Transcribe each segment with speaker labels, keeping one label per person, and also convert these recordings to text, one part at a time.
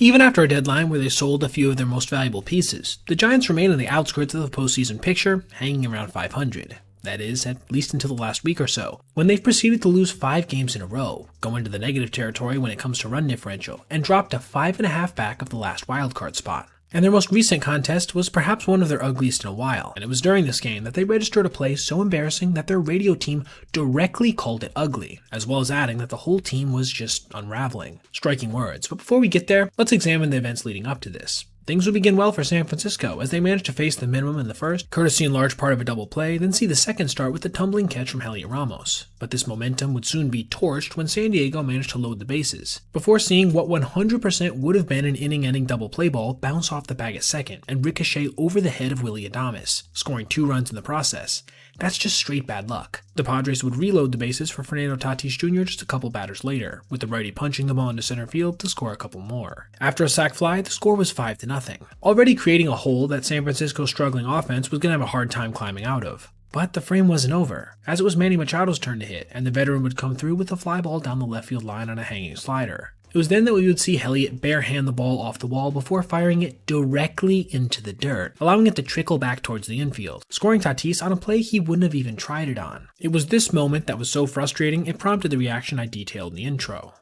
Speaker 1: Even after a deadline where they sold a few of their most valuable pieces, the Giants remain on the outskirts of the postseason picture, hanging around 500. That is, at least until the last week or so, when they've proceeded to lose 5 games in a row, go into the negative territory when it comes to run differential, and drop to 5.5 back of the last wildcard spot. And their most recent contest was perhaps one of their ugliest in a while, and it was during this game that they registered a play so embarrassing that their radio team directly called it ugly, as well as adding that the whole team was just unraveling. Striking words, but before we get there, let's examine the events leading up to this. Things would begin well for San Francisco as they managed to face the minimum in the first, courtesy in large part of a double play, then see the second start with the tumbling catch from Heliot Ramos. But this momentum would soon be torched when San Diego managed to load the bases, before seeing what 100% would have been an inning-ending double play ball bounce off the bag at second and ricochet over the head of Willy Adames, scoring 2 runs in the process. That's just straight bad luck. The Padres would reload the bases for Fernando Tatis Jr. just a couple batters later, with the righty punching the ball into center field to score a couple more. After a sac fly, the score was 5-0, already creating a hole that San Francisco's struggling offense was going to have a hard time climbing out of. But the frame wasn't over, as it was Manny Machado's turn to hit, and the veteran would come through with a fly ball down the left field line on a hanging slider. It was then that we would see Heliot barehand the ball off the wall before firing it directly into the dirt, allowing it to trickle back towards the infield, scoring Tatis on a play he wouldn't have even tried it on. It was this moment that was so frustrating it prompted the reaction I detailed in the intro.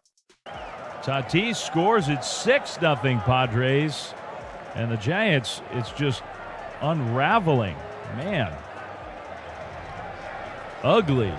Speaker 2: Tatis scores at 6-0 Padres, and the Giants, it's just unraveling. Man. Ugly.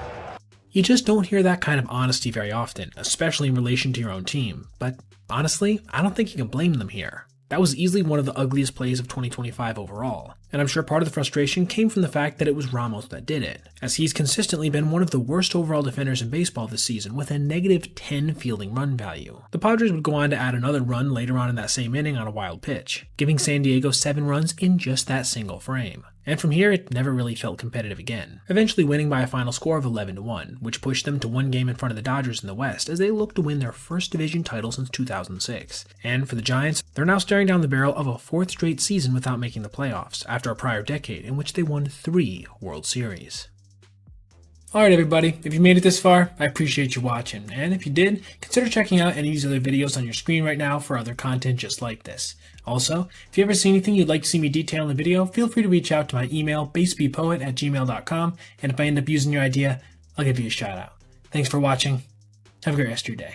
Speaker 1: You just don't hear that kind of honesty very often, especially in relation to your own team. But honestly, I don't think you can blame them here. That was easily one of the ugliest plays of 2025 overall, and I'm sure part of the frustration came from the fact that it was Ramos that did it, as he's consistently been one of the worst overall defenders in baseball this season with a -10 fielding run value. The Padres would go on to add another run later on in that same inning on a wild pitch, giving San Diego 7 runs in just that single frame. And from here, it never really felt competitive again, eventually winning by a final score of 11-1, which pushed them to 1 game in front of the Dodgers in the West as they look to win their first division title since 2006. And for the Giants, they're now staring down the barrel of a 4th straight season without making the playoffs, after a prior decade in which they won 3 World Series. Alright everybody, if you made it this far, I appreciate you watching, and if you did, consider checking out any of these other videos on your screen right now for other content just like this. Also, if you ever see anything you'd like to see me detail in the video, feel free to reach out to my email, basebpoet@gmail.com, and if I end up using your idea, I'll give you a shout out. Thanks for watching. Have a great rest of your day.